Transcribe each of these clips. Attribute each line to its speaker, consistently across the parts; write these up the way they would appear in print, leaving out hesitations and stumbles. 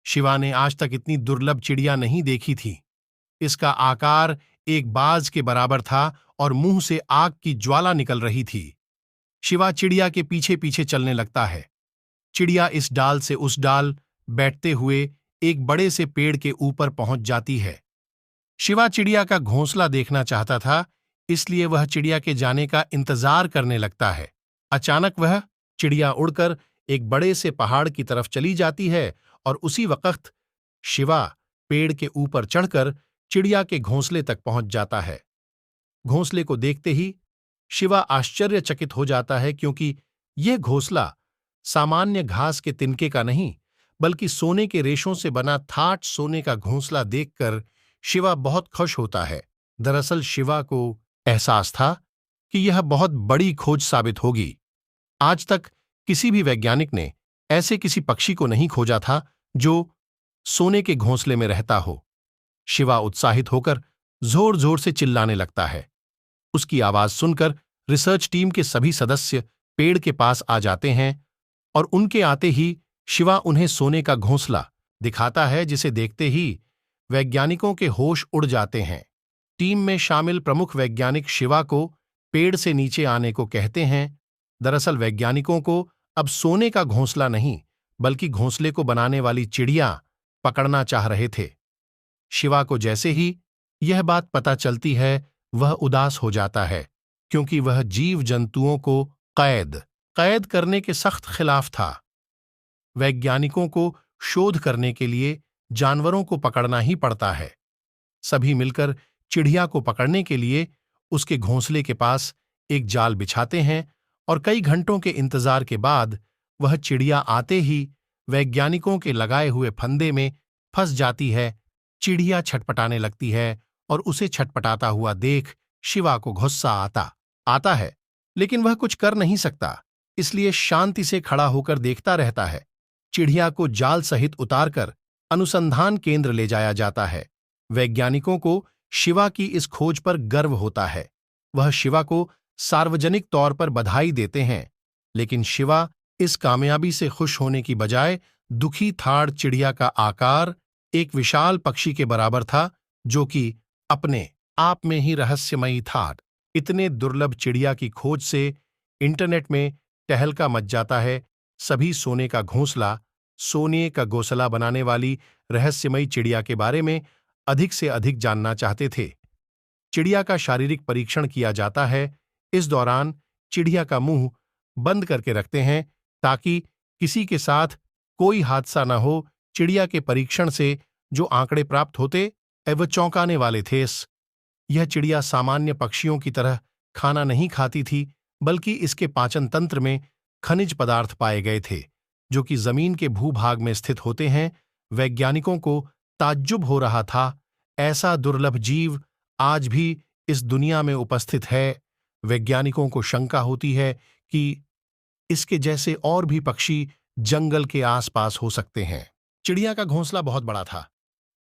Speaker 1: शिवा ने आज तक इतनी दुर्लभ चिड़िया नहीं देखी थी। इसका आकार एक बाज के बराबर था और मुंह से आग की ज्वाला निकल रही थी। शिवा चिड़िया के पीछे पीछे चलने लगता है। चिड़िया इस डाल से उस डाल बैठते हुए एक बड़े से पेड़ के ऊपर पहुंच जाती है। शिवा चिड़िया का घोंसला देखना चाहता था, इसलिए वह चिड़िया के जाने का इंतजार करने लगता है। अचानक वह चिड़िया उड़कर एक बड़े से पहाड़ की तरफ चली जाती है और उसी वक्त शिवा पेड़ के ऊपर चढ़कर चिड़िया के घोंसले तक पहुंच जाता है। घोंसले को देखते ही शिवा आश्चर्यचकित हो जाता है, क्योंकि यह घोंसला सामान्य घास के तिनके का नहीं, बल्कि सोने के रेशों से बना थाट सोने का घोंसला देखकर शिवा बहुत खुश होता है। दरअसल शिवा को एहसास था कि यह बहुत बड़ी खोज साबित होगी। आज तक किसी भी वैज्ञानिक ने ऐसे किसी पक्षी को नहीं खोजा था जो सोने के घोंसले में रहता हो। शिवा उत्साहित होकर जोर जोर से चिल्लाने लगता है। उसकी आवाज सुनकर रिसर्च टीम के सभी सदस्य पेड़ के पास आ जाते हैं और उनके आते ही शिवा उन्हें सोने का घोंसला दिखाता है, जिसे देखते ही वैज्ञानिकों के होश उड़ जाते हैं। टीम में शामिल प्रमुख वैज्ञानिक शिवा को पेड़ से नीचे आने को कहते हैं। दरअसल वैज्ञानिकों को अब सोने का घोंसला नहीं, बल्कि घोंसले को बनाने वाली चिड़िया पकड़ना चाह रहे थे। शिवा को जैसे ही यह बात पता चलती है, वह उदास हो जाता है, क्योंकि वह जीव जंतुओं को कैद करने के सख्त खिलाफ था। वैज्ञानिकों को शोध करने के लिए जानवरों को पकड़ना ही पड़ता है। सभी मिलकर चिड़िया को पकड़ने के लिए उसके घोंसले के पास एक जाल बिछाते हैं और कई घंटों के इंतजार के बाद वह चिड़िया आते ही वैज्ञानिकोों के लगाए हुए फंदे में फंस जाती है। चिड़िया छटपटाने लगती है और उसे छटपटाता हुआ देख शिवा को गुस्सा आता है, लेकिन वह कुछ कर नहीं सकता, इसलिए शांति से खड़ा होकर देखता रहता है। चिड़िया को जाल सहित उतारकर अनुसंधान केंद्र ले जाया जाता है। वैज्ञानिकों को शिवा की इस खोज पर गर्व होता है। वह शिवा को सार्वजनिक तौर पर बधाई देते हैं, लेकिन शिवा इस कामयाबी से खुश होने की बजाय दुखी था। चिड़िया का आकार एक विशाल पक्षी के बराबर था, जो कि अपने आप में ही रहस्यमयी था। इतने दुर्लभ चिड़िया की खोज से इंटरनेट में तहलका मच जाता है। सभी सोने का घोंसला बनाने वाली रहस्यमयी चिड़िया के बारे में अधिक से अधिक जानना चाहते थे। चिड़िया का शारीरिक परीक्षण किया जाता है। इस दौरान चिड़िया का मुंह बंद करके रखते हैं ताकि किसी के साथ कोई हादसा न हो। चिड़िया के परीक्षण से जो आंकड़े प्राप्त होते वह चौंकाने वाले थे। यह चिड़िया सामान्य पक्षियों की तरह खाना नहीं खाती थी, बल्कि इसके पाचन तंत्र में खनिज पदार्थ पाए गए थे, जो कि जमीन के भूभाग में स्थित होते हैं। वैज्ञानिकों को ताज्जुब हो रहा था, ऐसा दुर्लभ जीव आज भी इस दुनिया में उपस्थित है। वैज्ञानिकों को शंका होती है कि इसके जैसे और भी पक्षी जंगल के आसपास हो सकते हैं। चिड़िया का घोंसला बहुत बड़ा था,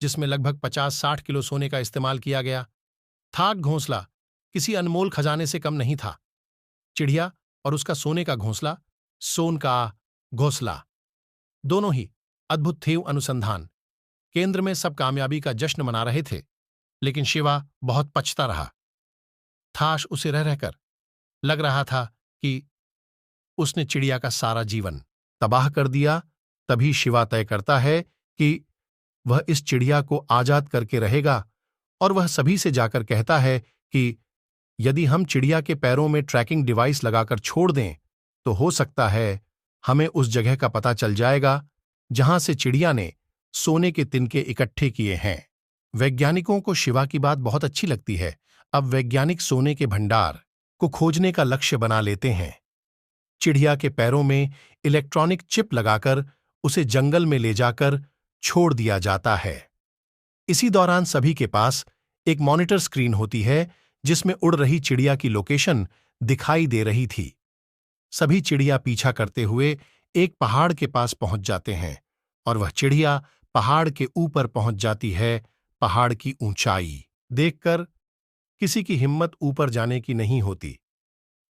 Speaker 1: जिसमें लगभग 50-60 किलो सोने का इस्तेमाल किया गया था। घोंसला किसी अनमोल खजाने से कम नहीं था। चिड़िया और उसका सोने का घोंसला, सोन का घोंसला, दोनों ही अद्भुत थे। अनुसंधान केंद्र में सब कामयाबी का जश्न मना रहे थे, लेकिन शिवा बहुत पछता रहा था। उसे रह रहकर लग रहा था कि उसने चिड़िया का सारा जीवन तबाह कर दिया। तभी शिवा तय करता है कि वह इस चिड़िया को आजाद करके रहेगा, और वह सभी से जाकर कहता है कि यदि हम चिड़िया के पैरों में ट्रैकिंग डिवाइस लगाकर छोड़ दें, तो हो सकता है हमें उस जगह का पता चल जाएगा जहां से चिड़िया ने सोने के तिनके इकट्ठे किए हैं। वैज्ञानिकों को शिवा की बात बहुत अच्छी लगती है। अब वैज्ञानिक सोने के भंडार को खोजने का लक्ष्य बना लेते हैं। चिड़िया के पैरों में इलेक्ट्रॉनिक चिप लगाकर उसे जंगल में ले जाकर छोड़ दिया जाता है। इसी दौरान सभी के पास एक मॉनिटर स्क्रीन होती है, जिसमें उड़ रही चिड़िया की लोकेशन दिखाई दे रही थी। सभी चिड़िया पीछा करते हुए एक पहाड़ के पास पहुंच जाते हैं, और वह चिड़िया पहाड़ के ऊपर पहुंच जाती है। पहाड़ की ऊंचाई देखकर किसी की हिम्मत ऊपर जाने की नहीं होती,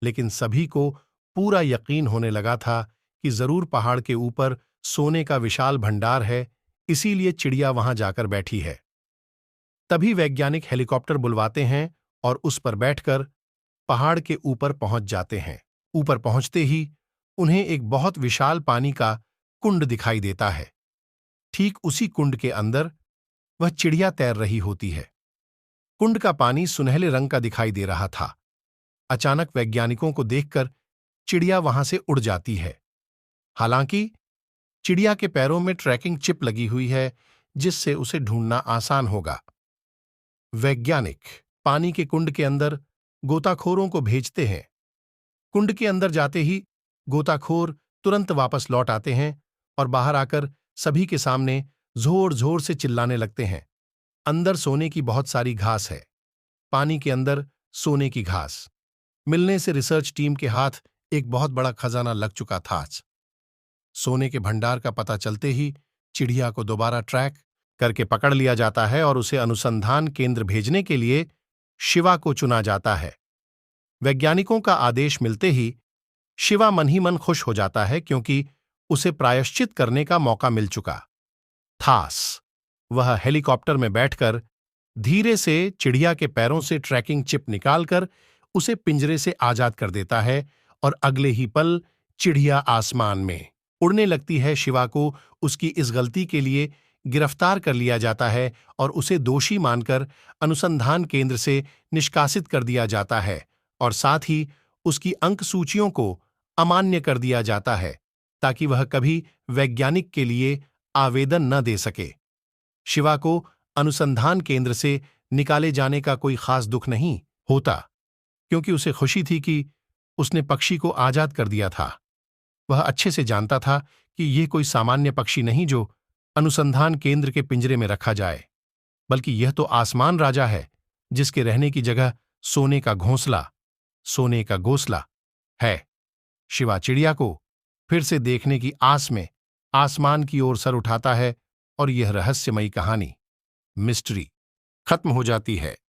Speaker 1: लेकिन सभी को पूरा यकीन होने लगा था कि जरूर पहाड़ के ऊपर सोने का विशाल भंडार है। इसीलिए चिड़िया वहां जाकर बैठी है। तभी वैज्ञानिक हेलीकॉप्टर बुलवाते हैं और उस पर बैठकर पहाड़ के ऊपर पहुंच जाते हैं। ऊपर पहुंचते ही उन्हें एक बहुत विशाल पानी का कुंड दिखाई देता है। ठीक उसी कुंड के अंदर वह चिड़िया तैर रही होती है। कुंड का पानी सुनहले रंग का दिखाई दे रहा था। अचानक वैज्ञानिकों को देखकर चिड़िया वहां से उड़ जाती है। हालांकि चिड़िया के पैरों में ट्रैकिंग चिप लगी हुई है, जिससे उसे ढूंढना आसान होगा। वैज्ञानिक पानी के कुंड के अंदर गोताखोरों को भेजते हैं। कुंड के अंदर जाते ही गोताखोर तुरंत वापस लौट आते हैं और बाहर आकर सभी के सामने जोर जोर से चिल्लाने लगते हैं। अंदर सोने की बहुत सारी घास है। पानी के अंदर सोने की घास मिलने से रिसर्च टीम के हाथ एक बहुत बड़ा खजाना लग चुका था। सोने के भंडार का पता चलते ही चिड़िया को दोबारा ट्रैक करके पकड़ लिया जाता है और उसे अनुसंधान केंद्र भेजने के लिए शिवा को चुना जाता है। वैज्ञानिकों का आदेश मिलते ही शिवा मन ही मन खुश हो जाता है, क्योंकि उसे प्रायश्चित करने का मौका मिल चुका थास। वह हेलीकॉप्टर में बैठकर धीरे से चिड़िया के पैरों से ट्रैकिंग चिप निकालकर उसे पिंजरे से आजाद कर देता है और अगले ही पल चिड़िया आसमान में उड़ने लगती है। शिवा को उसकी इस गलती के लिए गिरफ्तार कर लिया जाता है और उसे दोषी मानकर अनुसंधान केंद्र से निष्कासित कर दिया जाता है और साथ ही उसकी अंक सूचियों को अमान्य कर दिया जाता है, ताकि वह कभी वैज्ञानिक के लिए आवेदन न दे सके। शिवा को अनुसंधान केंद्र से निकाले जाने का कोई खास दुख नहीं होता, क्योंकि उसे खुशी थी कि उसने पक्षी को आजाद कर दिया था। वह अच्छे से जानता था कि यह कोई सामान्य पक्षी नहीं जो अनुसंधान केंद्र के पिंजरे में रखा जाए, बल्कि यह तो आसमान राजा है, जिसके रहने की जगह सोने का घोंसला, सोने का घोंसला है। शिवा चिड़िया को फिर से देखने की आस में आसमान की ओर सर उठाता है और यह रहस्यमयी कहानी, मिस्ट्री, खत्म हो जाती है।